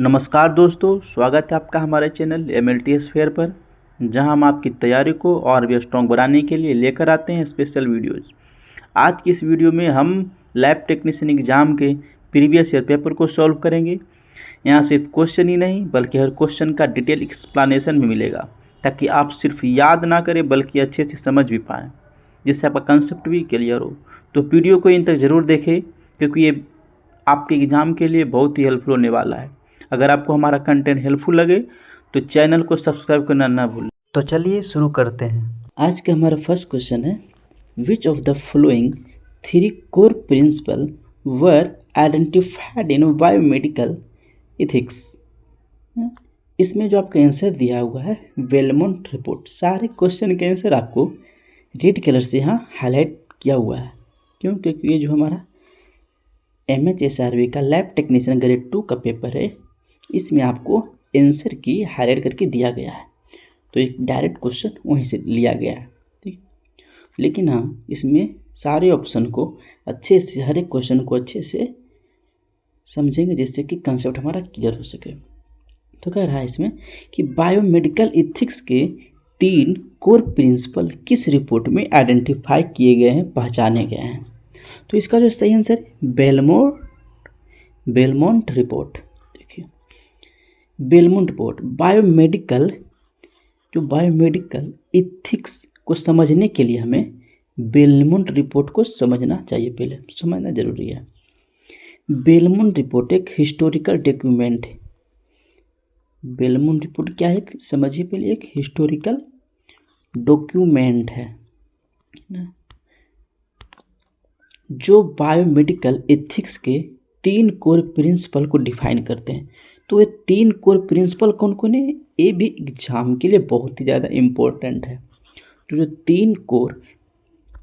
नमस्कार दोस्तों, स्वागत है आपका हमारे चैनल MLTS फेयर पर, जहां हम आपकी तैयारी को और भी स्ट्रॉन्ग बनाने के लिए लेकर आते हैं स्पेशल वीडियोस। आज की इस वीडियो में हम लैब टेक्नीशियन एग्जाम के प्रीवियस ईयर पेपर को सॉल्व करेंगे। यहां सिर्फ क्वेश्चन ही नहीं बल्कि हर क्वेश्चन का डिटेल एक्सप्लेनेशन भी मिलेगा, ताकि आप सिर्फ याद ना करें बल्कि अच्छे से समझ भी पाएँ, जिससे आपका कंसेप्ट भी क्लियर हो। तो वीडियो को इन तक जरूर देखें, क्योंकि ये आपके एग्जाम के लिए बहुत ही हेल्पफुल होने वाला है। अगर आपको हमारा कंटेंट हेल्पफुल लगे तो चैनल को सब्सक्राइब करना ना भूलें। तो चलिए शुरू करते हैं। आज का हमारा फर्स्ट क्वेश्चन है, विच of the following 3 core principle were identified in biomedical ethics. इसमें जो आपका आंसर दिया हुआ है बेलमोंट रिपोर्ट। सारे क्वेश्चन के आंसर आपको रेड कलर से यहाँ हाईलाइट किया हुआ है। क्यों? क्योंकि ये जो हमारा MHSRB का लैब टेक्नीशियन ग्रेड 2 का पेपर है, इसमें आपको आंसर की हाईलाइट करके दिया गया है। तो एक डायरेक्ट क्वेश्चन वहीं से लिया गया है, ठीक। लेकिन हम इसमें सारे ऑप्शन को अच्छे से, हर एक क्वेश्चन को अच्छे से समझेंगे, जिससे कि कंसेप्ट हमारा क्लियर हो सके। तो कह रहा है इसमें कि बायोमेडिकल इथिक्स के 3 कोर प्रिंसिपल किस रिपोर्ट में आइडेंटिफाई किए गए हैं, पहचाने गए हैं। तो इसका जो सही आंसर बेलमोंट रिपोर्ट। देखिए, बेलमोंट रिपोर्ट बायोमेडिकल इथिक्स को समझने के लिए हमें बेलमोंट रिपोर्ट को समझना चाहिए, पहले समझना जरूरी है। बेलमोंट रिपोर्ट एक हिस्टोरिकल डॉक्यूमेंट है। बेलमोंट रिपोर्ट क्या है, समझिए पहले। एक हिस्टोरिकल डॉक्यूमेंट है जो बायोमेडिकल एथिक्स के 3 कोर प्रिंसिपल को डिफाइन करते हैं। तो ये 3 कोर प्रिंसिपल कौन कौन है, ये भी एग्जाम के लिए बहुत ही ज़्यादा इम्पोर्टेंट है। तो जो 3 कोर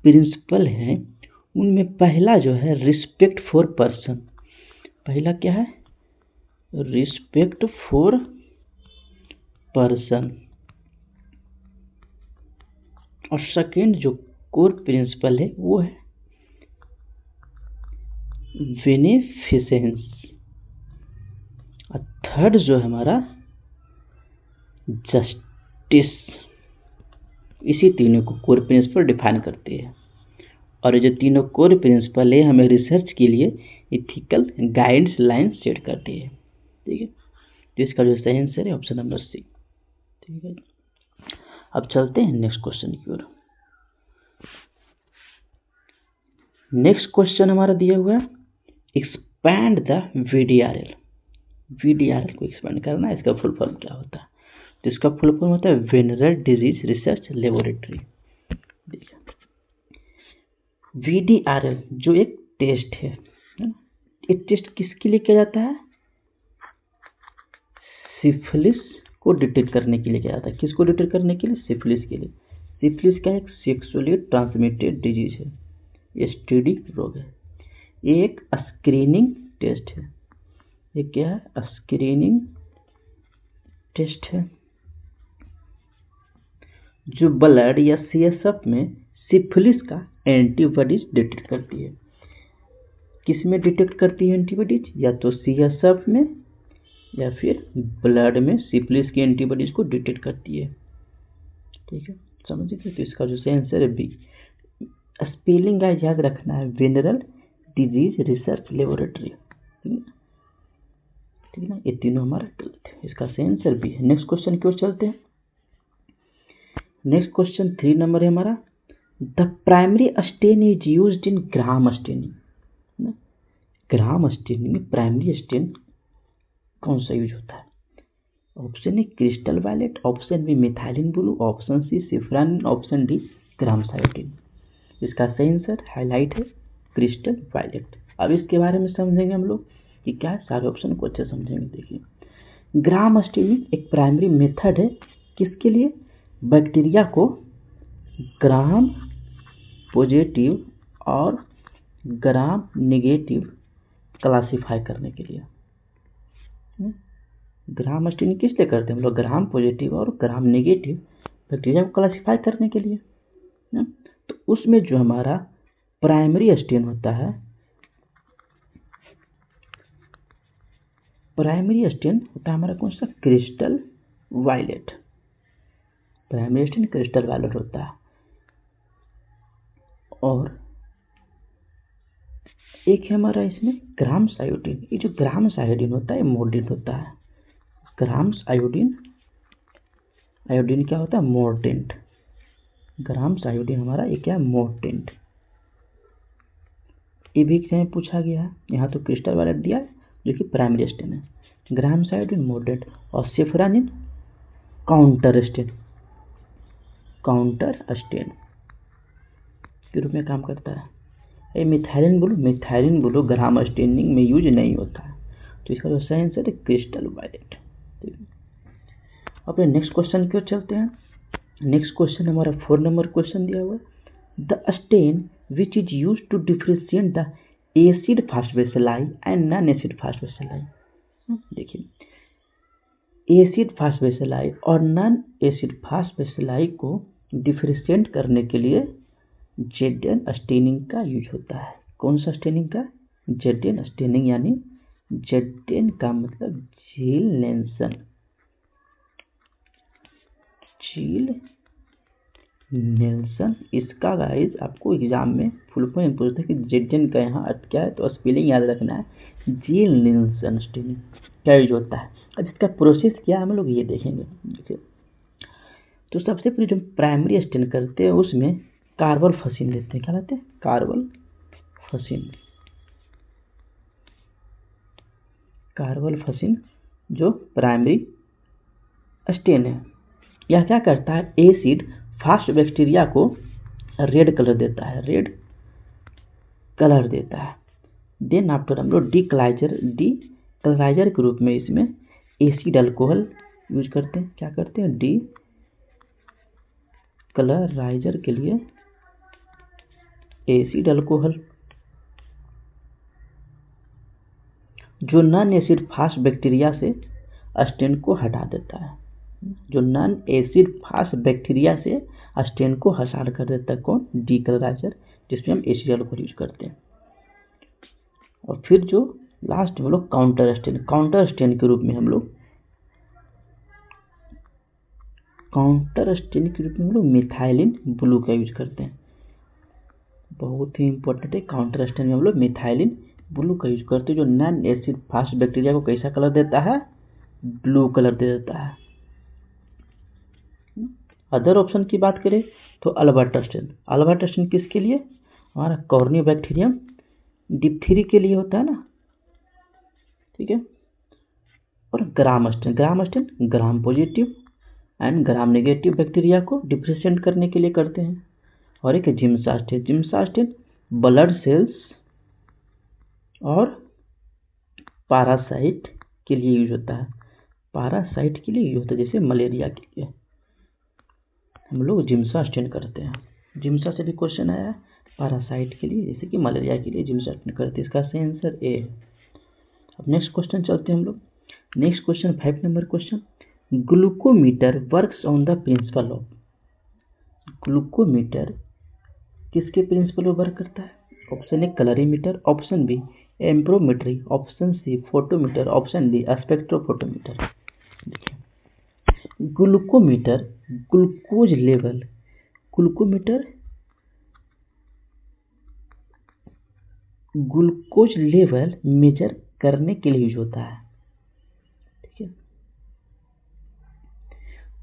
प्रिंसिपल हैं, उनमें पहला जो है रिस्पेक्ट फॉर पर्सन। पहला क्या है, रिस्पेक्ट फॉर पर्सन। और सेकेंड जो कोर प्रिंसिपल है वो है बेनिफिसेंस। और थर्ड जो है हमारा जस्टिस। इसी तीनों को कोर प्रिंसिपल डिफाइन करती है। और ये जो तीनों कोर प्रिंसिपल है, हमें रिसर्च के लिए इथिकल गाइडलाइन सेट करती है, ठीक है। तो इसका जो सही आंसर है ऑप्शन नंबर सी, ठीक है। अब चलते हैं नेक्स्ट क्वेश्चन की ओर। नेक्स्ट क्वेश्चन हमारा दिया हुआ है, एक्सपैंड द VDRL। VDRL को एक्सपैंड करना, इसका फुल फॉर्म क्या होता है। तो इसका फुल फॉर्म होता है venereal disease research laboratory. VDRL जो एक टेस्ट है, एक टेस्ट किसके लिए किया जाता है, सिफिलिस को डिटेक्ट करने के लिए किया जाता है। किसको डिटेक्ट करने के लिए, सिफिलिस के लिए। सिफिलिस का एक सेक्सुअली ट्रांसमिटेड डिजीज है, STD रोग है। ये एक स्क्रीनिंग टेस्ट है। ये क्या है, स्क्रीनिंग टेस्ट है जो ब्लड या CSF में सिफिलिस का एंटीबॉडीज डिटेक्ट करती है। किस में डिटेक्ट करती है एंटीबॉडीज, या तो CSF में या फिर ब्लड में सिफिलिस की एंटीबॉडीज को डिटेक्ट करती है, ठीक है। समझिए। तो इसका जो सही आंसर है बी। स्पेलिंग का याद रखना है, वेनरल डिजीज रिसर्च लेबोरेटरी, ठीक है ना। ये तीनों हमारा गलत है, इसका सही आंसर बी है। नेक्स्ट क्वेश्चन की ओर चलते हैं। नेक्स्ट क्वेश्चन 3 नंबर है हमारा, the primary stain is used in Gram staining. Gram staining में प्राइमरी स्टेन कौन सा यूज होता है। Option A crystal violet, option B methylene blue, option C safranin, option D gramicidin. इसका सही आंसर हाईलाइट है क्रिस्टल वायलेट। अब इसके बारे में समझेंगे हम लोग कि क्या है, सारे ऑप्शन को अच्छे समझेंगे। देखिए, ग्राम स्टेनिंग एक प्राइमरी मेथड है, किसके लिए, बैक्टीरिया को ग्राम पॉजिटिव और ग्राम नेगेटिव क्लासिफाई करने के लिए। ग्राम स्टेनिंग किस लिए करते हैं हम लोग, ग्राम पॉजिटिव और ग्राम नेगेटिव बैक्टीरिया को क्लासिफाई करने के लिए। तो उसमें जो हमारा प्राइमरी स्टेन होता है, प्राइमरी स्टेन होता है हमारा कौन सा, crystal violet. Primary stain crystal violet होता है। और एक है हमारा इसमें ग्राम्स आयोडीन। ये जो ग्राम्स आयोडीन होता है मोर्टेंट होता है। ग्राम्स आयोडीन, आयोडीन क्या होता है, मोर्टेंट। ग्राम्स आयोडीन हमारा ये क्या है, मोर्टेंट। ये भी एग्जाम में पूछा गया है। यहाँ तो क्रिस्टल वायलेट दिया है जो कि प्राइमरी स्टेन है। Gram's iodine mordant. और safranin counter stain, counter stain के रूप में काम करता है। ये मिथाइलिन ब्लू ग्राम स्टेनिंग में यूज नहीं होता है, तो इसका जो सही आंसर है क्रिस्टल वायलेट। ठीक है, अपने नेक्स्ट क्वेश्चन की ओर चलते हैं। नेक्स्ट क्वेश्चन हमारा 4 नंबर क्वेश्चन दिया हुआ है, the stain which is use to differentiate the acid fast bacilli and non acid fast bacilli. देखिए, एसिड फास्फोबैसिलाई और नॉन एसिड फास्फोबैसिलाई को डिफ्रेंशिएट करने के लिए जेडेन स्टेनिंग का यूज होता है। कौन सा स्टेनिंग का, जेडेन स्टेनिंग, यानी जेडेन का मतलब झील नेल्सन, झील नेल्सन। इसका गाइस आपको एग्जाम में फुल फॉर्म पूछते हैं कि जेडेन का यहाँ अर्थ क्या है, तो स्पेलिंग याद रखना है, झील नेल्सन स्टेनिंग क्या यूज होता है। अब इसका प्रोसेस क्या हम लोग ये देखेंगे। देखिए, तो सबसे पहले जो प्राइमरी स्टेन करते हैं उसमें कार्बल फसिन लेते हैं। क्या लेते हैं, कार्बल फसिन। कार्बल फसिन जो प्राइमरी स्टेन है, यह क्या करता है, एसिड फास्ट बैक्टीरिया को रेड कलर देता है, रेड कलर देता है। देन आफ्टर हम लोग डी कलराइजर के रूप में इसमें एसिड अल्कोहल यूज करते हैं। क्या करते हैं, डी कलराइजर के लिए एसिड अल्कोहल, जो नॉन एसिड फास्ट बैक्टीरिया से स्टेन को हटा देता है। जो नॉन एसिड फास्ट बैक्टीरिया से स्टेन को हसान कर देता है, कौन, डी कलराइजर, जिसमें हम एसिड अल्कोहल यूज करते हैं। और फिर जो लास्ट में लोग काउंटर स्टेन के रूप में हम लोग मिथाइलिन ब्लू का यूज करते हैं। बहुत ही इंपॉर्टेंट है, काउंटर स्टेन में हम लोग मिथाइलिन ब्लू का यूज करते हैं, जो नॉन एसिड फास्ट बैक्टीरिया को कैसा कलर देता है, ब्लू कलर दे देता है। अदर ऑप्शन की बात करें तो अल्बर्टा स्टेन किसके लिए, हमारा कॉर्नियोबैक्टीरियम डिप्थीरी के लिए होता है ना, ठीक है। और Gram stain Gram positive and Gram negative bacteria को डिफ्रेंशिएट करने के लिए करते हैं। और एक जिम्सा स्टेन ब्लड सेल्स और पैरासाइट के लिए यूज होता है, पैरासाइट के लिए यूज होता है, जैसे मलेरिया के लिए हम लोग जिम्सा स्टेन करते हैं। जिम्सा से भी क्वेश्चन आया है, पैरासाइट के लिए जैसे कि मलेरिया के लिए जिम्सा स्टेन करते हैं। इसका सही आंसर ए है। अब नेक्स्ट क्वेश्चन चलते हैं हम लोग। Next question 5 number question, glucometer works on the principle of. Glucometer किसके प्रिंसिपल पर वर्क करता है, option A colorimeter, option B amperometry, option C photometer, option D spectrophotometer. Glucometer glucose level measure करने के लिए यूज होता है, ठीक है।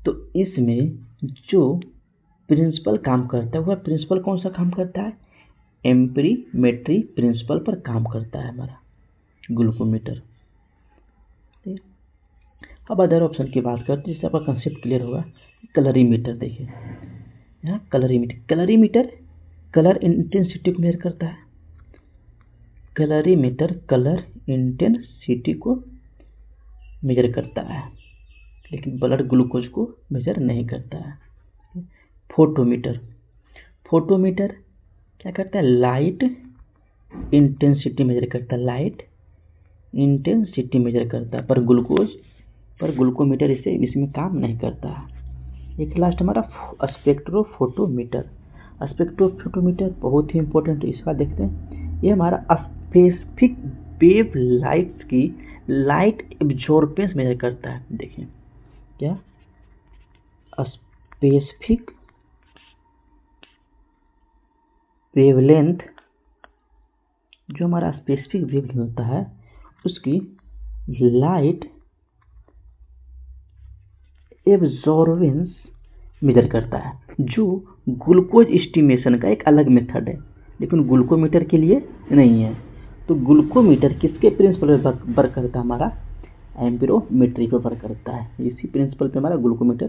तो इसमें जो प्रिंसिपल काम करता है वह प्रिंसिपल कौन सा काम करता है, एम्प्रीमेट्री प्रिंसिपल पर काम करता है हमारा ग्लूकोमीटर। अब अदर ऑप्शन की बात करते हैं जिससे आपका कंसेप्ट क्लियर होगा। कलरीमीटर, देखिए यहाँ कलरीमीटर कलर इंटेंसिटी को मेजर करता है। कलरीमीटर कलर इंटेंसिटी को मेजर करता है, लेकिन ब्लड ग्लूकोज को मेजर नहीं करता है। फोटोमीटर क्या करता है, लाइट इंटेंसिटी मेजर करता है, पर ग्लूकोमीटर इसमें काम नहीं करता है। एक लास्ट हमारा स्पेक्ट्रोफोटोमीटर बहुत ही इंपॉर्टेंट है, इसका देखते हैं। ये हमारा स्पेसिफिक वेव लाइट की लाइट एब्जॉर्बेंस मेजर करता है। देखिए क्या, स्पेसिफिक वेवलेंथ, जो हमारा स्पेसिफिक वेवलेंथ होता है उसकी लाइट एब्जॉर्बेंस मेजर करता है, जो ग्लूकोज एस्टिमेशन का एक अलग मेथड है, लेकिन ग्लूकोमीटर के लिए नहीं है। तो ग्लूकोमीटर किसके प्रिंसिपल पर वर्क करता है? हमारा एम्पिरोमेट्री पर वर्क करता है। इसी प्रिंसिपल पे हमारा ग्लूकोमीटर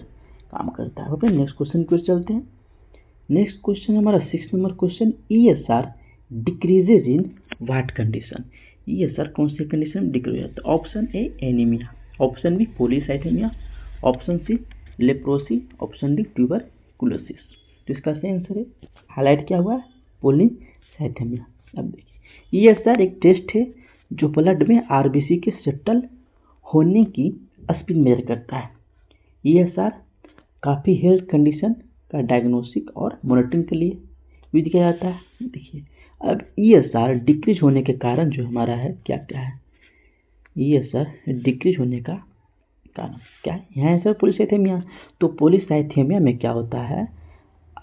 काम करता है। अपने नेक्स्ट क्वेश्चन की ओर चलते हैं। नेक्स्ट क्वेश्चन हमारा 6 number question, ESR decreases in what condition? ESR कौन सी कंडीशन में डिक्रीज होता है? Option A anaemia, option B polycythaemia, option C leprosy, option D tuberculosis. तो इसका सही आंसर है, हाईलाइट क्या हुआ है? पॉलीसाइथेमिया। अब देखिए ESR एक टेस्ट है जो ब्लड में RBC के सेटल होने की स्पीड मेजर करता है। ESR काफ़ी हेल्थ कंडीशन का डायग्नोसिस और मॉनिटरिंग के लिए यूज किया जाता है। देखिए अब ESR डिक्रीज होने के कारण जो हमारा है क्या क्या है? ESR डिक्रीज होने का कारण क्या है? यहाँ सर पॉलीसाइथेमिया। तो पॉलीसाइथेमिया में क्या होता है?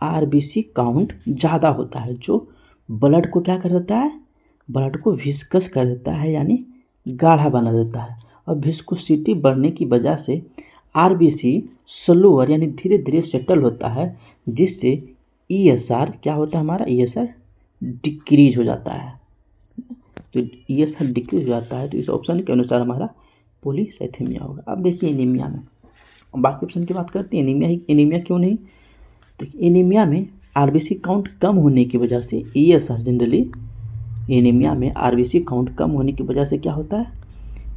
RBC काउंट ज़्यादा होता है, जो ब्लड को क्या कर देता है? ब्लड को विस्कस कर देता है, यानी गाढ़ा बना देता है। और विस्कोसिटी बढ़ने की वजह से RBC स्लोअर यानी धीरे धीरे सेटल होता है, जिससे ESR क्या होता है? हमारा ESR डिक्रीज हो जाता है। तो ESR डिक्रीज हो जाता है, तो इस ऑप्शन के अनुसार हमारा पॉलीसाइथेमिया होगा। अब देखिए एनीमिया में, बाकी ऑप्शन की बात करते हैं। एनीमिया क्यों नहीं? देखिए एनीमिया में RBC काउंट कम होने की वजह से ESR जनरली, एनीमिया में RBC काउंट कम होने की वजह से क्या होता है?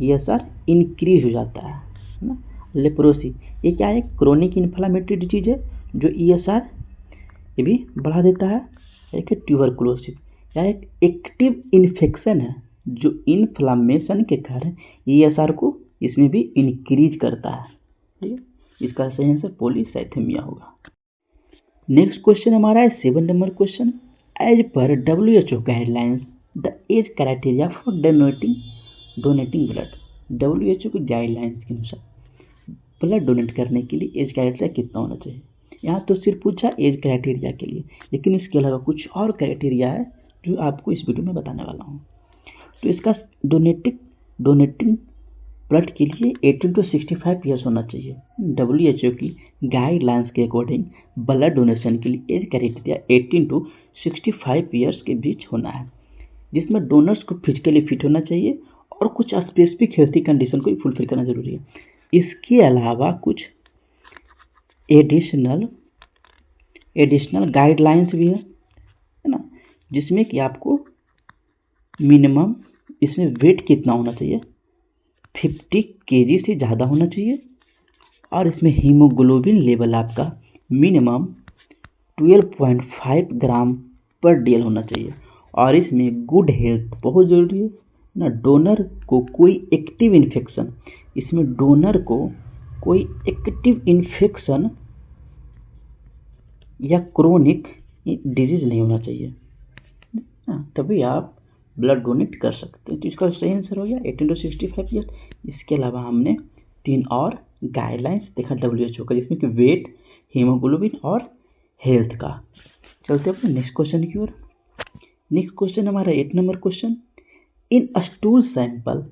ESR इंक्रीज हो जाता है ना। लेप्रोसी ये क्या है? क्रोनिक इन्फ्लामेटरी डिजीज है जो ESR ये भी बढ़ा देता है। एक है ट्यूबरकुलोसिस, यह एक एक्टिव इन्फेक्शन है जो इन्फ्लामेशन के कारण ESR को इसमें भी इंक्रीज करता है। ठीक है, इसका सही आंसर पॉलीसाइथेमिया होगा। नेक्स्ट क्वेश्चन हमारा है 7 number question, as per WHO guidelines the age criteria for donating blood. WHO की गाइडलाइंस के अनुसार ब्लड डोनेट करने के लिए एज क्राइटेरिया कितना होना चाहिए? यहाँ तो सिर्फ पूछा एज क्राइटेरिया के लिए, लेकिन इसके अलावा कुछ और क्राइटेरिया है जो आपको इस वीडियो में बताने वाला हूँ। तो इसका डोनेटिंग ब्लड के लिए 18 to 65 ईयर्स होना चाहिए। WHO की गाइडलाइंस के अकॉर्डिंग ब्लड डोनेशन के लिए एज क्राइटेरिया 18 to 65 ईयर्स के बीच होना है, जिसमें डोनर्स को फिजिकली फिट होना चाहिए और कुछ स्पेसिफिक हेल्थी कंडीशन को फुलफिल करना जरूरी है। इसके अलावा कुछ एडिशनल गाइडलाइंस भी है ना, जिसमें कि आपको मिनिमम इसमें वेट कितना होना चाहिए? 50 kg से ज़्यादा होना चाहिए, और इसमें हीमोग्लोबिन लेवल आपका मिनिमम 12.5 ग्राम पर DL होना चाहिए, और इसमें गुड हेल्थ बहुत ज़रूरी है ना। डोनर को कोई एक्टिव इन्फेक्शन, इसमें डोनर को कोई एक्टिव इन्फेक्शन या क्रोनिक डिजीज नहीं होना चाहिए, तभी आप ब्लड डोनेट कर सकते हैं। तो इसका सही आंसर हो गया 18 to 65 ईयर। इसके अलावा हमने 3 और गाइडलाइंस देखा WHO का, जिसमें कि वेट, हीमोग्लोबिन और हेल्थ का। चलते अपने नेक्स्ट क्वेश्चन की ओर। नेक्स्ट क्वेश्चन हमारा 8 number question, in stool sample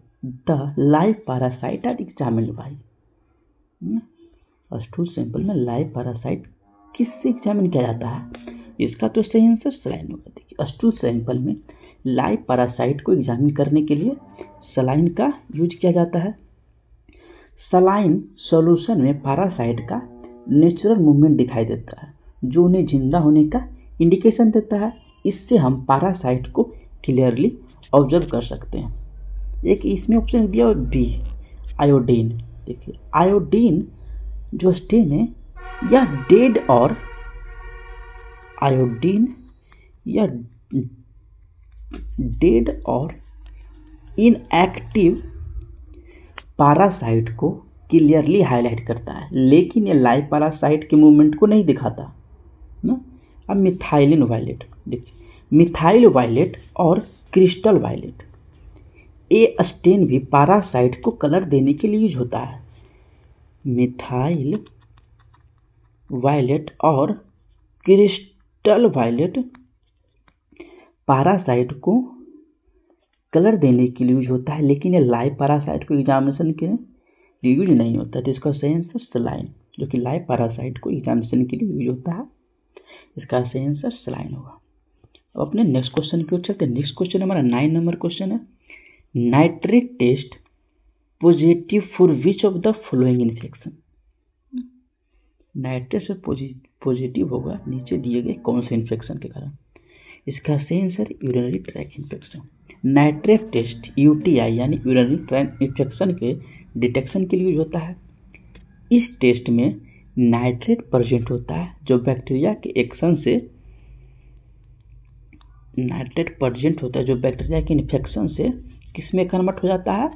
the live parasite are examined by. Stool sample में लाइव पैरासाइट किससे एग्जामिन किया जाता है? इसका तो सही आंसर सलाइन होगा। देखिए स्टूल सैंपल में लाइव पैरासाइट को एग्जामिन करने के लिए सलाइन का यूज किया जाता है। सलाइन सॉल्यूशन में पैरासाइट का नेचुरल मूवमेंट दिखाई देता है, जो उन्हें जिंदा होने का इंडिकेशन देता है। इससे हम पैरासाइट को क्लियरली ऑब्जर्व कर सकते हैं। एक इसमें ऑप्शन दिया हुआ बी, आयोडीन। देखिए आयोडीन जो स्टेन है या डेड और आयोडीन या डेड और इनएक्टिव पैरासाइट को क्लियरली हाईलाइट करता है, लेकिन ये लाइव पैरासाइट के मूवमेंट को नहीं दिखाता ना। अब मिथाइलिन वायलेट, देखिए मिथाइल वायलेट और क्रिस्टल वायलेट, ए स्टेन भी पैरासाइट को कलर देने के लिए यूज होता है। मिथाइल वायलेट और क्रिस्टल वायलेट पैरासाइट को कलर देने के लिए यूज होता है, लेकिन ये लाइव पैरासाइट को एग्जामिनेशन के लिए यूज नहीं होता है। तो इसका सही आंसर सलाइन, जो कि लाइव पैरासाइट को एग्जामिनेशन के लिए यूज होता है। इसका सही आंसर सलाइन होगा। अब अपने नेक्स्ट क्वेश्चन की ओर चलते हैं। नेक्स्ट क्वेश्चन हमारा 9 नंबर क्वेश्चन है। Nitrate test positive for which of the following infection. Nitrate से पॉजिटिव होगा नीचे दिए गए कौन से इन्फेक्शन के कारण। इसका सही answer urinary tract infection. Nitrate test UTI यानी यूरिनरी ट्रैक्ट इन्फेक्शन के डिटेक्शन के लिए यूज होता है। इस टेस्ट में नाइट्रेट प्रेजेंट होता है जो बैक्टीरिया के एक्शन से इन्फेक्शन से किस में कन्वर्ट हो जाता है,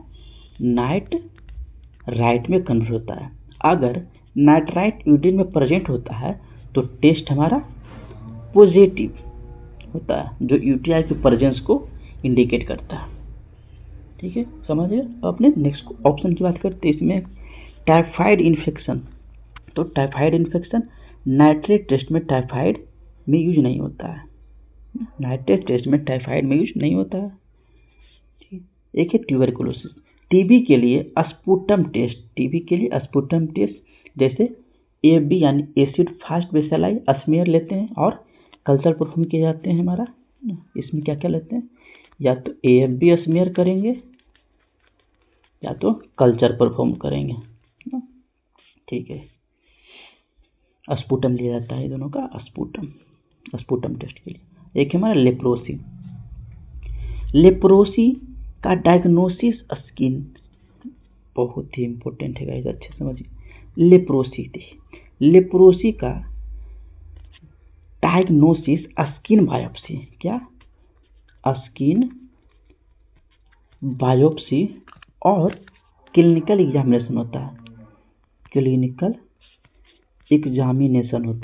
नाइट्राइट में कन्वर्ट होता है। अगर नाइट्राइट यूरिन में प्रेजेंट होता है तो टेस्ट हमारा पॉजिटिव होता है, जो यूटीआई के प्रेजेंस को इंडिकेट करता है। ठीक है, समझिए। अपने नेक्स्ट ऑप्शन की बात करते हैं। इसमें टाइफाइड इन्फेक्शन, तो टाइफाइड इन्फेक्शन नाइट्रेट टेस्ट में टाइफाइड में यूज नहीं होता है। नाइट्रेट टेस्ट में टाइफाइड में यूज नहीं होता है। एक है ट्यूबरकुलोसिस। टीबी के लिए स्पुटम टेस्ट, जैसे एबी यानी एसिड फास्ट बेसिलाई स्मीयर लेते हैं और कल्चर परफॉर्म किए जाते हैं हमारा। इसमें क्या क्या लेते हैं, या तो एएफबी स्मीयर करेंगे या तो कल्चर परफॉर्म करेंगे। ठीक है, स्पुटम लिया जाता है दोनों का, स्पुटम टेस्ट के लिए। एक है हमारा लेप्रोसी का डायग्नोसिस स्किन, बहुत ही इंपॉर्टेंट है गाइस, अच्छे समझिए। लेप्रोसी का डायग्नोसिस स्किन बायोप्सी, क्या स्किन बायोप्सी और क्लिनिकल एग्जामिनेशन होता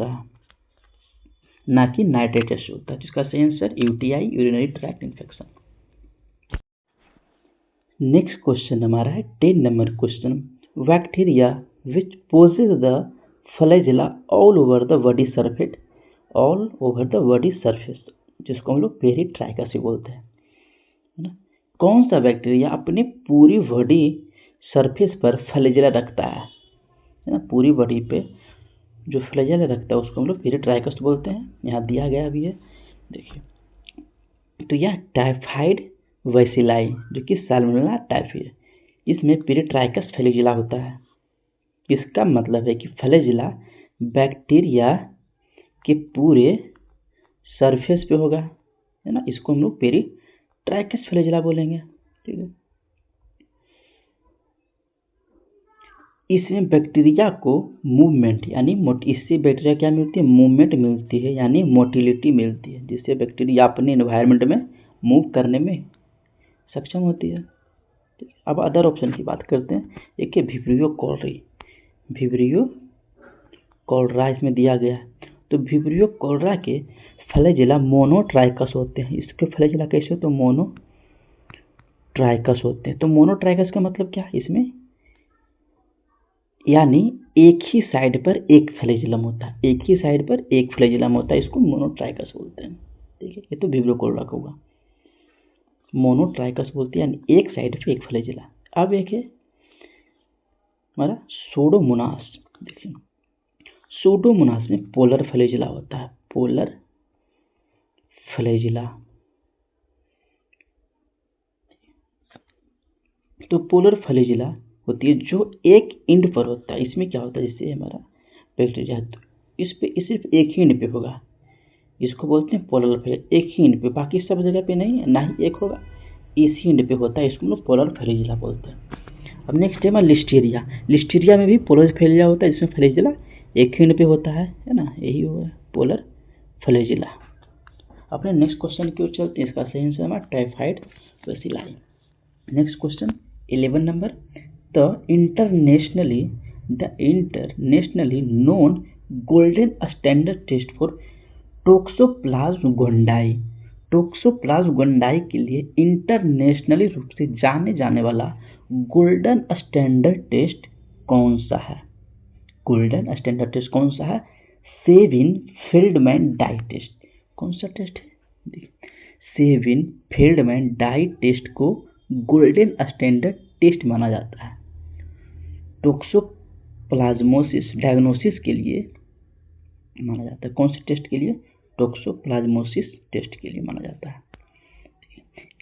है, ना कि नाइट्रेट टेस्ट होता है। जिसका सही answer UTI urinary tract infection. Next question हमारा है 10 number question. Bacteria which possess the flagella all over the body surface, जिसको हम लोग पेरिट्राइकस बोलते हैं, है ना। कौन सा बैक्टीरिया अपने पूरी बॉडी सरफेस पर फ्लैजेला रखता है ना, पूरी बॉडी पे जो फ्लैजेला रखता है उसको हम लोग पेरिट्राइकस बोलते हैं। यहाँ दिया गया भी है, देखिए। तो यह टाइफाइड वैसिलाई जो कि साल्मोनेला टाइफी है, इसमें पेरिट्राइकस फ्लैजेला होता है। इसका मतलब है कि फ्लैजेला बैक्टीरिया के पूरे सरफेस पे होगा, है ना। इसको हम लोग पेरिट्राइकस फ्लैजेला बोलेंगे। ठीक है, इसमें बैक्टीरिया को मूवमेंट यानी इससे बैक्टीरिया क्या मिलती है, मूवमेंट मिलती है यानी मोटिलिटी मिलती है, जिससे बैक्टीरिया अपने एनवायरनमेंट में मूव करने में सक्षम होती है। अब अदर ऑप्शन की बात करते हैं। एक है विब्रियो कॉलरा इसमें दिया गया है। तो विब्रियो कॉलरा के फ्लैजेला मोनोट्राइकस होते हैं। इसके फ्लैजेला कैसे होते हैं, मोनोट्राइकस होते हैं। तो मोनोट्राइकस का मतलब क्या है, इसमें यानी एक ही साइड पर एक फ्लैजेलम होता है, इसको मोनोट्राइकस बोलते हैं। ठीक है, ये तो विब्रियो कॉलरा का हुआ। मोनोट्राइकस बोलते हैं यानी एक साइड पे एक फ्लैजेला। अब एक है हमारा सूडोमोनास। देखिए, सूडोमोनास में पोलर फ्लैजेला होता है, पोलर फ्लैजेला। तो पोलर फ्लैजेला होती है जो एक एंड पर होता है। इसमें क्या होता है, जैसे हमारा बैक्टीरिया तो इस पे सिर्फ एक ही एंड पे होगा, इसको बोलते हैं पोलर फ्लैजेला। एक ही एंड पे, बाकी सब जगह पे नहीं है, ना ही एक होगा, इसी एंड पे होता है, इसको हम लोग पोलर फ्लैजेला बोलते हैं। अब नेक्स्ट है लिस्टीरिया में भी पोलर फ्लैजेला होता है, जिसमें फ्लैजेला एक ही एंड पे होता है ना, यही हुआ पोलर फ्लैजेला। अपने नेक्स्ट क्वेश्चन की ओर चलते हैं। इसका सही आंसर हमारा typhoid bacilli. Next question 11 number. The internationally known golden standard test for Toxoplasma gondii. Toxoplasma gondii के लिए इंटरनेशनली रूप से जाने जाने वाला गोल्डन स्टैंडर्ड टेस्ट कौन सा है? गोल्डन स्टैंडर्ड टेस्ट कौन सा है? Sabin Feldman dye test. कौन सा टेस्ट है? सेविन फील्डमैन डाई टेस्ट को गोल्डन स्टैंडर्ड टेस्ट माना जाता है। टोक्सोप्लाज्मोसिस डायग्नोसिस के लिए माना जाता है। कौन से टेस्ट के लिए? टोक्सोप्लाज्मोसिस टेस्ट के लिए माना जाता है।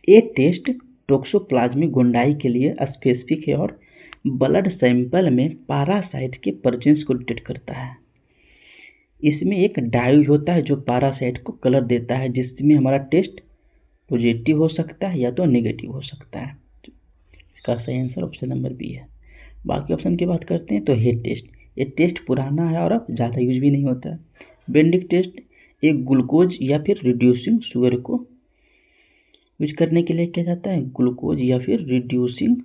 ये टेस्ट टोक्सोप्लाज्मिक गोंडाई के लिए स्पेसिफिक है और ब्लड सैंपल में पैरासाइट के प्रेजेंस को डिटेक्ट करता है। इसमें एक डाई होता है जो पैरासाइट को कलर देता है, जिसमें हमारा टेस्ट पॉजिटिव हो सकता है या तो नेगेटिव हो सकता है। इसका सही आंसर ऑप्शन नंबर बी है। बाकी ऑप्शन की बात करते हैं तो हेड टेस्ट, ये टेस्ट पुराना है और अब ज़्यादा यूज भी नहीं होता है। बेंडिक टेस्ट एक ग्लूकोज या फिर रिड्यूसिंग शुगर को यूज करने के लिए किया जाता है, ग्लूकोज या फिर रिड्यूसिंग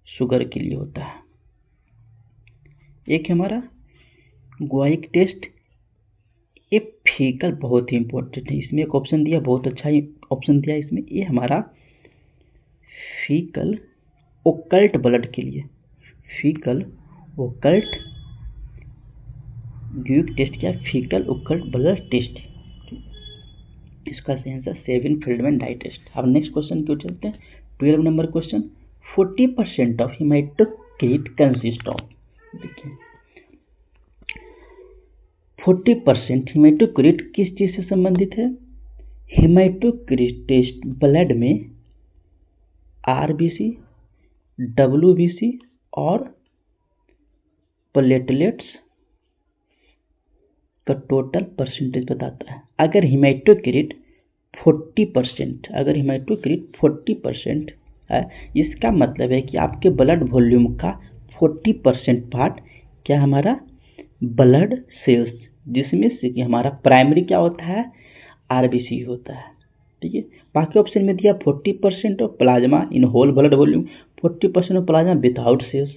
शुगर के लिए होता है। एक हमारा गुआइक टेस्ट, ये फीकल बहुत ही इंपॉर्टेंट है। इसमें एक ऑप्शन दिया, बहुत अच्छा ऑप्शन दिया इसमें। ये हमारा फीकल ओकल्ट ब्लड के लिए, फीकल ओकल्ट गुआइक टेस्ट क्या? Faecal occult blood test. इसका सही answer Sabin Feldman dye test. अब नेक्स्ट क्वेश्चन क्यों चलते हैं? 12 number question, 40% of haematocrit consist of. देखिए 40% हेमाटोक्रिट किस चीज से संबंधित है? हेमाटोक्रिट टेस्ट ब्लड में आरबीसी, डब्ल्यूबीसी और प्लेटलेट्स का टोटल परसेंटेज बताता है। अगर हेमाटोक्रिट 40%, अगर हेमाटोक्रिट 40% है, इसका मतलब है कि आपके ब्लड वॉल्यूम का 40% पार्ट क्या हमारा ब्लड सेल्स, जिसमें से कि हमारा प्राइमरी क्या होता है? आरबीसी होता है। ठीक है। बाकी ऑप्शन में दिया 40% of plasma in whole blood volume, 40% of plasma without cells,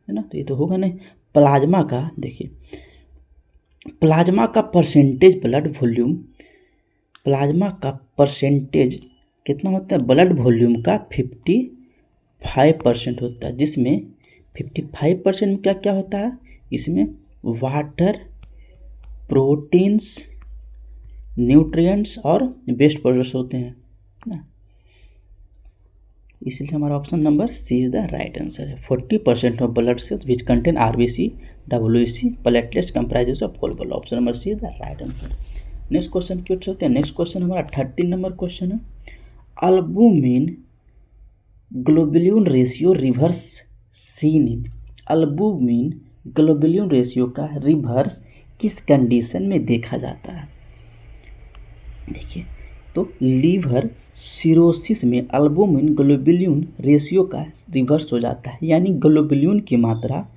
है ना, तो ये तो होगा नहीं। प्लाज्मा का देखिए, प्लाज्मा का परसेंटेज ब्लड वॉल्यूम, प्लाज्मा का परसेंटेज कितना होता है? ब्लड वॉल्यूम का 55% होता है, जिसमें 55% में क्या क्या होता है? इसमें वाटर, प्रोटीन्स, न्यूट्रिएंट्स और वेस्ट प्रोडक्ट्स होते हैं ना, इसलिए हमारा option number C is the right answer है। 40% of blood cells which contain RBC, WC, platelets comprises of whole blood. Option number C is the right answer. Next question क्यों चलते हैं? नेक्स्ट क्वेश्चन हमारा 13 नंबर क्वेश्चन है, albumin globulin ratio reverse seen in. Albumin globulin ratio का reverse किस condition में देखा जाता है? देखिए तो लीवर सिरोसिस में अल्बुमिन ग्लोबुलिन रेशियो का रिवर्स हो जाता है, यानी ग्लोबुलिन की मात्रा,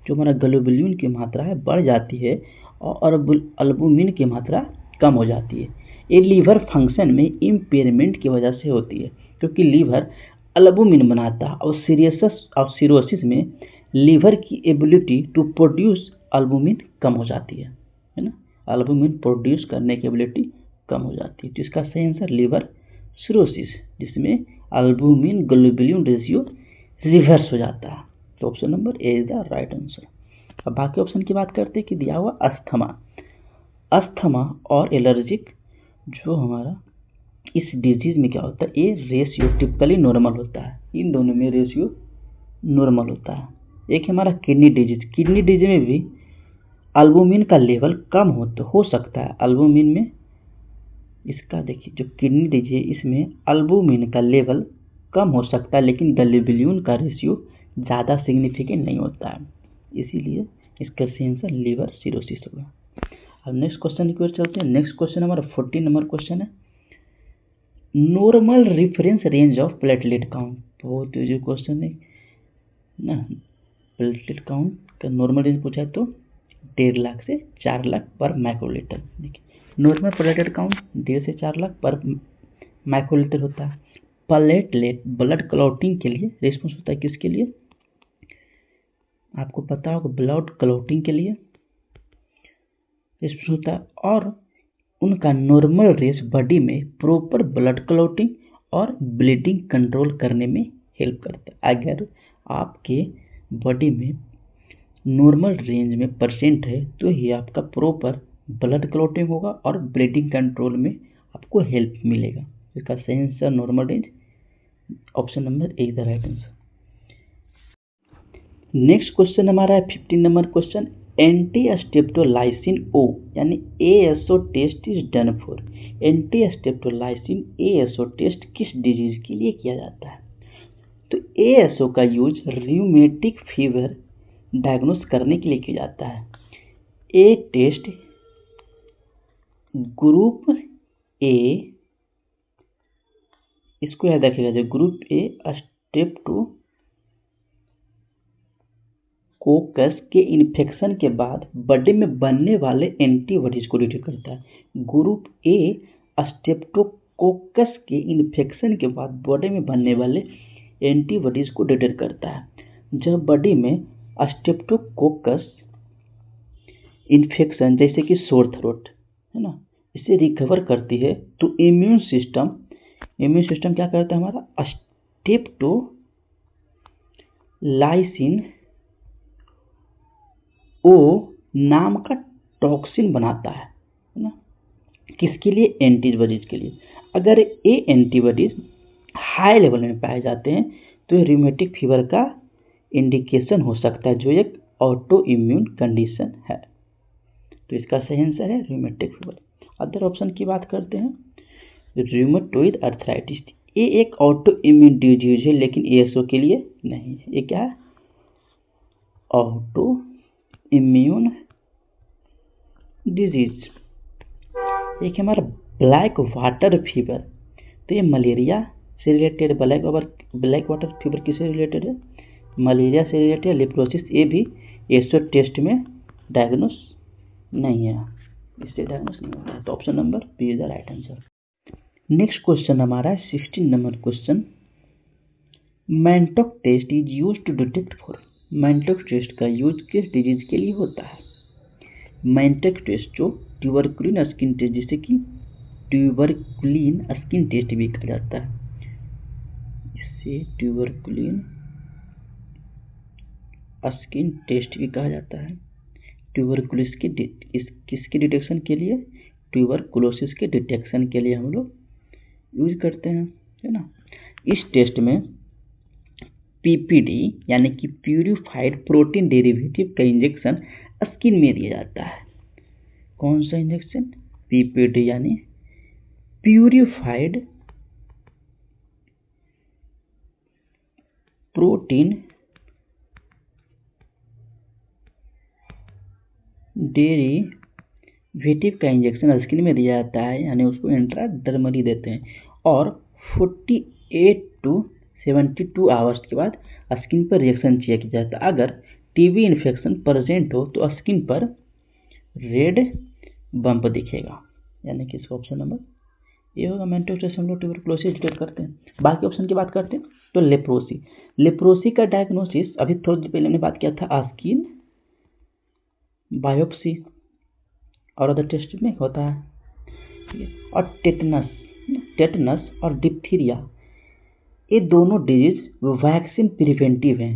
जो हमारा ग्लोबुलिन की मात्रा है बढ़ जाती है और अल्बुमिन की मात्रा कम हो जाती है। ये लीवर फंक्शन में इम्पेयरमेंट की वजह से होती है, क्योंकि लीवर अल्बुमिन बनाता है और सिरोसिस में लीवर की एबिलिटी टू प्रोड्यूस अल्बुमिन कम हो जाती है ना, अल्बुमिन प्रोड्यूस करने की एबिलिटी कम हो जाती है। तो इसका सही आंसर लीवर सिरोसिस, जिसमें अल्बुमिन ग्लोबुलिन रेशियो रिवर्स हो जाता है। तो option number A is the right answer. अब बाकी ऑप्शन की बात करते हैं कि दिया हुआ अस्थमा, अस्थमा और एलर्जिक जो हमारा इस डिजीज में क्या होता है? ये रेशियो टिपिकली नॉर्मल होता है, इन दोनों में रेशियो नॉर्मल होता है। एक हमारा किडनी डिजीज, किडनी डिजीज में भी अल्बुमिन का लेवल कम हो सकता है। अल्बुमिन में इसका देखिए जो किडनी डिजीज है, इसमें अल्बुमिन का लेवल कम हो सकता है, लेकिन ग्लोबुलिन का रेशियो ज़्यादा सिग्निफिकेंट नहीं होता है, इसीलिए इसका सही आंसर लीवर सिरोसिस होगा। अब नेक्स्ट क्वेश्चन की ओर चलते हैं। नेक्स्ट क्वेश्चन हमारा 14 नंबर क्वेश्चन है, normal reference range of platelet count. बहुत ईजी क्वेश्चन है ना, प्लेटलेट काउंट का नॉर्मल रेंज पूछा है तो 1.5 लाख से 4 लाख पर माइक्रोलीटर। देखिए नॉर्मल प्लेटलेट काउंट 1.5 से 4 लाख पर माइक्रोलीटर होता है। प्लेटलेट ब्लड क्लॉटिंग के लिए रिस्पॉन्स होता है, किसके लिए? आपको पता होगा, ब्लड क्लॉटिंग के लिए रिस्पॉन्स होता है। और उनका नॉर्मल रेंज बॉडी में प्रॉपर ब्लड क्लॉटिंग और ब्लीडिंग कंट्रोल करने में हेल्प करता है। अगर आपके बॉडी में नॉर्मल रेंज में परसेंट है तो ही आपका प्रॉपर ब्लड क्लॉटिंग होगा और ब्लीडिंग कंट्रोल में आपको हेल्प मिलेगा। इसका सही answer normal range, option number A the right answer. Next question हमारा है 15 number question. Anti streptolysin O यानी ASO test is done for. Anti streptolysin ASO test किस डिजीज के लिए किया जाता है? तो एएसओ का यूज रियूमेटिक फीवर डायग्नोस करने के लिए किया जाता है। ए टेस्ट ग्रुप ए, इसको याद रखिएगा, जो ग्रुप ए स्ट्रेप्टोकोकस के इन्फेक्शन के बाद बॉडी में बनने वाले एंटीबॉडीज को डिटेक्ट करता है। ग्रुप ए स्ट्रेप्टोकोकस के इन्फेक्शन के बाद बॉडी में बनने वाले एंटीबॉडीज को डिटेक्ट करता है। जब बॉडी में स्ट्रेप्टोकोकस इन्फेक्शन जैसे कि सोर थ्रोट है ना, इसे रिकवर करती है तो इम्यून सिस्टम क्या करता है हमारा? स्टेप्टोलाइसिन ओ नाम का टॉक्सिन बनाता है ना, किसके लिए? एंटीबॉडीज के लिए। अगर ये एंटीबॉडीज हाई लेवल में पाए जाते हैं तो ये रियूमेटिक फीवर का इंडिकेशन हो सकता है, जो एक ऑटो इम्यून कंडीशन है। तो इसका सही आंसर है रियूमेटिक फीवर। अदर ऑप्शन की बात करते हैं। रूमेटॉइड अर्थराइटिस, ये एक ऑटो इम्यून डिजीज है लेकिन एएसओ के लिए नहीं है। ये क्या है? Auto immune disease. एक हमारा ब्लैक वाटर फीवर, तो ये मलेरिया से रिलेटेड। ब्लैक वाटर फीवर किससे रिलेटेड है? मलेरिया से रिलेटेड। लेप्रोसिस, ये भी एएसओ टेस्ट में डायग्नोस नहीं है, इससे डायग्नोस नहीं होता है। तो option number B is the right answer. Next question हमारा है 16 number question. Mantoux test is use to detect for. Mantoux test का यूज किस डिजीज के लिए होता है? मैंटोक टेस्ट जो ट्यूबरकुलिन स्किन टेस्ट, जिसे कि ट्यूबरकुलिन स्किन टेस्ट भी कहा जाता है, इसे ट्यूबरकुलिन स्किन टेस्ट भी कहा जाता है। ट्यूबरकुलोसिस की किसके डिटेक्शन के लिए? ट्यूबरकुलोसिस के डिटेक्शन के लिए हम लोग यूज करते हैं, है ना। इस टेस्ट में पीपीडी यानी कि प्यूरिफाइड प्रोटीन डेरिवेटिव का इंजेक्शन स्किन में दिया जाता है। कौन सा इंजेक्शन? पीपीडी यानी प्यूरिफाइड प्रोटीन डेरिवेटिव का इंजेक्शन स्किन में दिया जाता है, यानी उसको इंट्राडर्मली देते हैं। और 48 to 72 आवर्स के बाद स्किन पर रिएक्शन चेक किया जाता है। अगर टीबी इन्फेक्शन प्रेजेंट हो तो स्किन पर रेड बम्प दिखेगा, यानी कि इसका ऑप्शन नंबर ये होगा। मैंटोक टेस्ट हम लोग ट्यूबरकुलोसिस डिटेक्ट करते हैं। बाकी ऑप्शन की बात करते हैं तो लेप्रोसी का डायग्नोसिस अभी थोड़ी देर पहले हमने बात किया था, स्किन बायोप्सी और अदर टेस्ट में होता है। और टेटनस और डिप्थीरिया, ये दोनों डिजीज वैक्सीन प्रिवेंटिव हैं,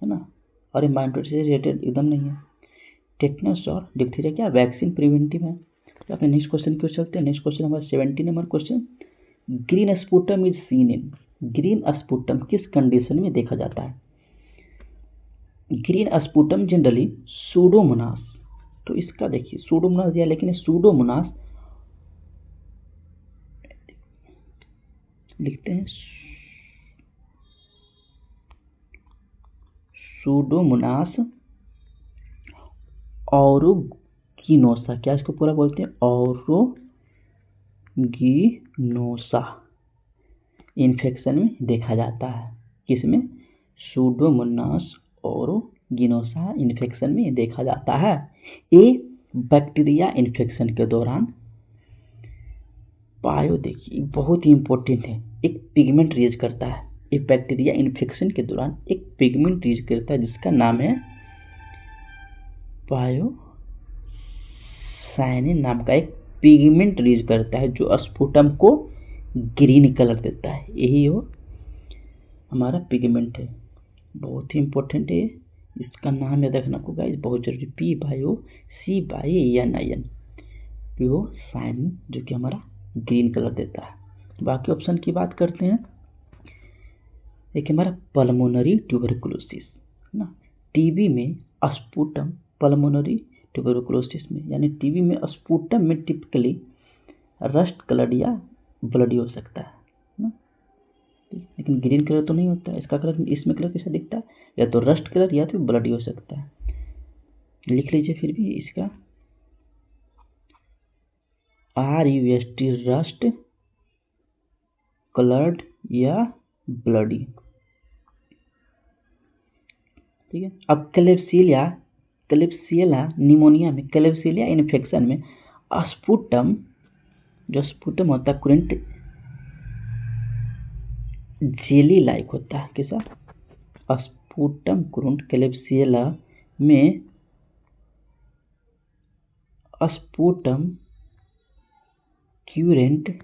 है ना, और ये मैंटोक से रिलेटेड एकदम नहीं है। टेटनस और डिप्थीरिया क्या वैक्सीन प्रिवेंटिव है। तो अपने नेक्स्ट क्वेश्चन की ओर चलते हैं। नेक्स्ट क्वेश्चन हमारा 17 number question. Green sputum is seen in. Green sputum किस कंडीशन में देखा जाता है? ग्रीन स्पुटम जनरली सूडोमोनास, तो इसका देखिए सूडोमोनास दिया, लेकिन सूडोमोनास लिखते हैं सूडोमोनास ऑरोगिनोसा, क्या इसको पूरा बोलते हैं? ऑरोगिनोसा इन्फेक्शन में देखा जाता है। किसमें? सूडोमोनास ऑरोगिनोसा इन्फेक्शन में देखा जाता है। ये बैक्टीरिया इन्फेक्शन के दौरान देखिए बहुत ही इंपॉर्टेंट है, एक पिगमेंट रिलीज करता है। ये बैक्टीरिया इन्फेक्शन के दौरान एक पिगमेंट रिलीज करता है जिसका नाम है पायोसाइनिन नाम का एक पिगमेंट रिलीज करता है जो स्पुटम को ग्रीन कलर देता है, यही वो हमारा पिगमेंट है। बहुत ही इंपॉर्टेंट है, इसका नाम याद रखना आपको गाइस, बहुत जरूरी। P bio C by N I N, वो साइन जो कि हमारा ग्रीन कलर देता है। बाकी ऑप्शन की बात करते हैं। एक हमारा पल्मोनरी ट्यूबरकुलोसिस ना, टीबी में स्पुटम पल्मोनरी ट्यूबरकुलोसिस में, यानी टीबी में स्पुटम में टिपिकली रस्ट कलर या ब्लडी हो सकता है ना, लेकिन ग्रीन कलर तो नहीं होता है। इसका कलर, इसमें कलर कैसा दिखता है, या तो रस्ट कलर या तो ब्लडी हो सकता है। लिख लीजिए फिर भी इसका RUST, रस्ट कलर्ड या ब्लडी, ठीक है। अब क्लेब्सिला निमोनिया में, क्लेब्सिला इन्फेक्शन में स्पुटम, जो स्पुटम होता है कुरेंट जेली लाइक होता है। कैसा? स्पुटम कुरेंट क्लेब्सिला में स्पुटम क्यूरेंट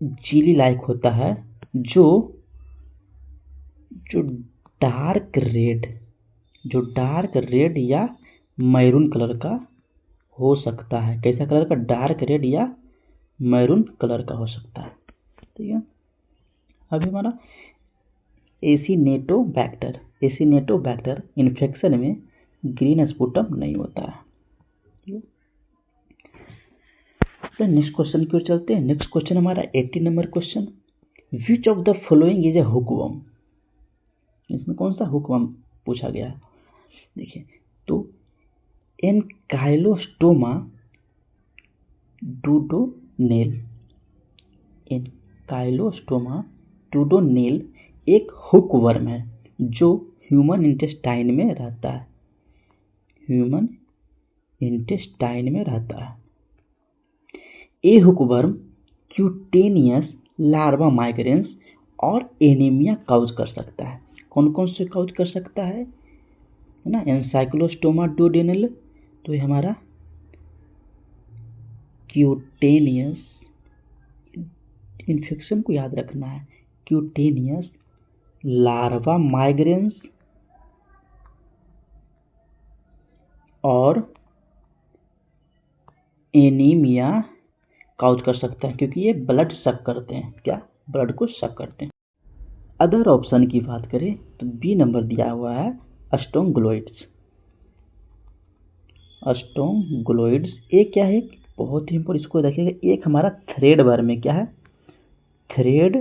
जेली लाइक होता है, जो डार्क रेड या मैरून कलर का हो सकता है। कैसा कलर का? डार्क रेड या मैरून कलर का हो सकता है, ठीक है। अभी हमारा एसिनेटोबैक्टर इन्फेक्शन में ग्रीन स्पुटम नहीं होता है, ठीक है। तो नेक्स्ट क्वेश्चन की ओर चलते हैं। नेक्स्ट क्वेश्चन हमारा 80 number question, which of the following is a hookworm. इसमें कौन सा हुकवर्म पूछा गया है? देखिए, तो एनकाइलोस्टोमा डूडोनेल एक हुकवर्म है जो ह्यूमन इंटेस्टाइन में रहता है। ये हुकवर्म क्यूटेनियस लार्वा माइग्रेंस और एनीमिया काउज कर सकता है। कौन कौन से काउज कर सकता है ना? एनकाइलोस्टोमा डूडोनेल, तो ये हमारा क्यूटेनियस, इन्फेक्शन को याद रखना है, क्यूटेनियस लार्वा माइग्रेंस और एनीमिया काउज कर सकता है, क्योंकि ये ब्लड सक करते हैं। क्या? ब्लड को सक करते हैं। अदर ऑप्शन की बात करें तो बी नंबर दिया हुआ है अस्टोंगलोइड्स। ये क्या है? बहुत ही इंपॉर्टेंट, इसको देखिएगा। एक हमारा थ्रेड वर्म है। क्या है? Thread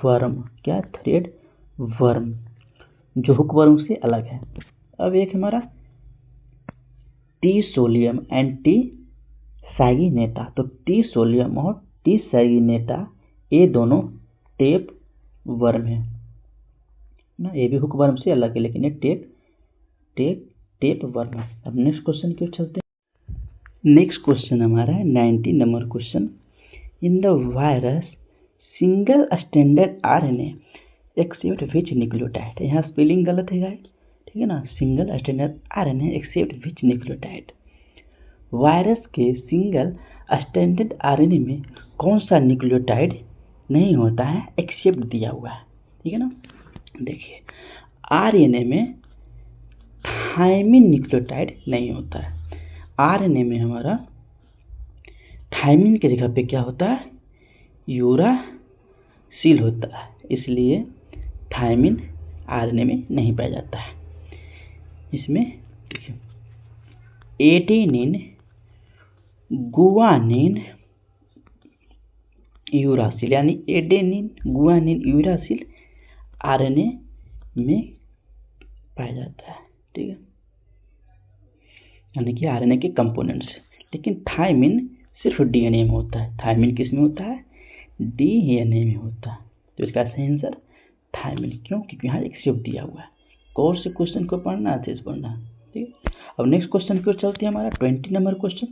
worm. क्या? थ्रेड वर्म, जो हुक वर्म से अलग है। अब एक हमारा टी सोलियम एंड टी सैगिनेटा, तो टी सोलियम और टी सैगिनेटा ये दोनों टेप वर्म है ना, ये भी हुक वर्म से अलग है, लेकिन ये टेप वर्म है। अब नेक्स्ट क्वेश्चन की ओर चलते हैं। नेक्स्ट क्वेश्चन हमारा है 90 number question, in the virus single standard RNA accept which nucleotide. यहाँ स्पेलिंग गलत है गाइस, ठीक है ना। Single standard RNA accept which nucleotide. Virus के सिंगल स्टैंडर्ड RNA में कौन सा न्यूक्लियोटाइड नहीं होता है, एक्सेप्ट दिया हुआ है, ठीक है ना। देखिए, RNA में थायमिन न्यूक्लियोटाइड नहीं होता है। RNA में हमारा थायमिन की जगह पे क्या होता है? यूरासिल होता है, इसलिए थायमिन RNA में नहीं पाया जाता है। इसमें एडेनिन, गुआनिन, यूरासिल, यानी एडेनिन, गुआनिन, यूरासिल RNA में पाया जाता है, ठीक है, यानी कि RNA के कंपोनेंट्स। लेकिन थायमिन सिर्फ DNA में होता है। थायमिन किस में होता है? DNA में होता है। तो इसका सही आंसर थायमिन। क्यों? क्योंकि यहाँ एक शिफ्ट दिया हुआ है। कौन से क्वेश्चन को पढ़ना है, अच्छे से पढ़ना है, ठीक है। अब नेक्स्ट क्वेश्चन की ओर चलते हैं। हमारा 20 नंबर क्वेश्चन,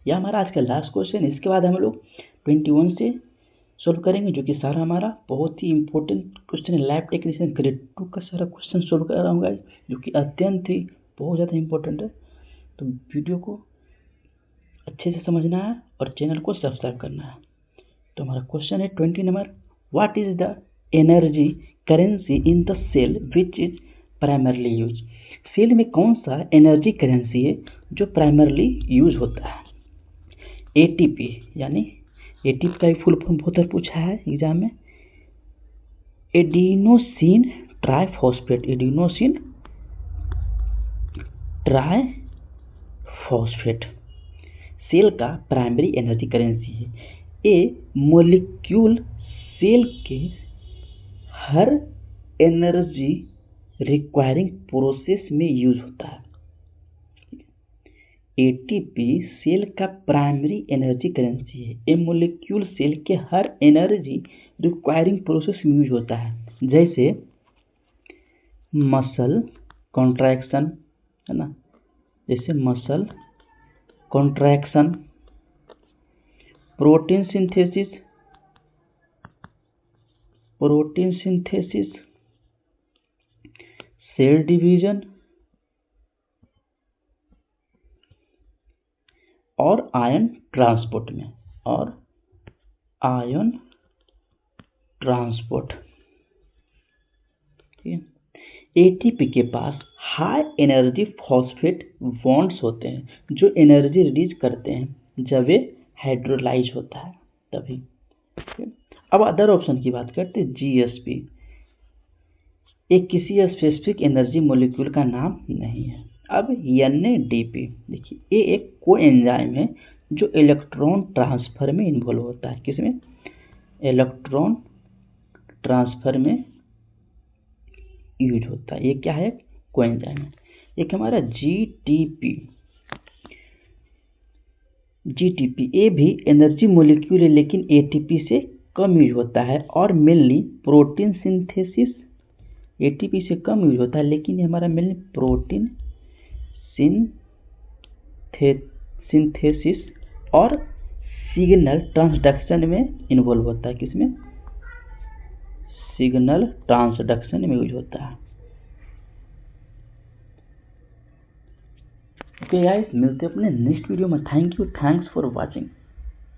यह हमारा आज का लास्ट क्वेश्चन। इसके बाद हम लोग 21 से सोल्व करेंगे, जो कि सारा हमारा बहुत ही इंपॉर्टेंट क्वेश्चन है। लैब टेक्नीशियन ग्रेड 2 का सारा क्वेश्चन सोल्व कर रहा हूँ गाइस, जो कि अत्यंत ही बहुत ज़्यादा इंपॉर्टेंट है। तो वीडियो को अच्छे से समझना है और चैनल को सब्सक्राइब करना है। तो हमारा क्वेश्चन है 20 number, what is the energy currency in the cell which is primarily use. Cell में कौन सा एनर्जी करेंसी है जो प्राइमरली यूज होता है। एटीपी, यानी एटीपी का भी फुल फॉर्म बहुत बार पूछा है एग्जाम में, adenosine triphosphate, adenosine triphosphate cell का प्राइमरी एनर्जी करेंसी है। ए मोलिक्यूल सेल के हर एनर्जी रिक्वायरिंग प्रोसेस में यूज होता है। एटीपी सेल का प्राइमरी एनर्जी करेंसी है। ए मोलिक्यूल सेल के हर एनर्जी रिक्वायरिंग प्रोसेस में यूज होता है, जैसे मसल कॉन्ट्रैक्शन, है ना, जैसे muscle contraction, protein synthesis, cell division और आयन ट्रांसपोर्ट में, और आयन ट्रांसपोर्ट। एटीपी के पास हाई एनर्जी फॉस्फेट बॉन्ड्स होते हैं जो एनर्जी रिलीज करते हैं जब वे हाइड्रोलाइज होता है तभी। अब अदर ऑप्शन की बात करते हैं। जीएसपी एक किसी स्पेसिफिक एनर्जी मॉलिक्यूल का नाम नहीं है। अब एनएडीपी देखिए, ये एक कोएंजाइम है जो इलेक्ट्रॉन ट्रांसफर में इन्वॉल्व होता है। किसमें? इलेक्ट्रॉन ट्रांसफर में यूज होता है। ये क्या है? कोएंजाइम है। एक हमारा जीटीपी, ये भी एनर्जी मॉलिक्यूल है लेकिन एटीपी से कम यूज होता है और मेनली प्रोटीन सिंथेसिस, एटीपी से कम यूज होता है लेकिन ये हमारा मेनली प्रोटीन सिंथेसिस और सिग्नल ट्रांसडक्शन में इन्वॉल्व होता है। किसमें? सिग्नल ट्रांसडक्शन में यूज होता है। ओके गाइस, मिलते हैं अपने नेक्स्ट वीडियो में। Thank you, thanks for watching.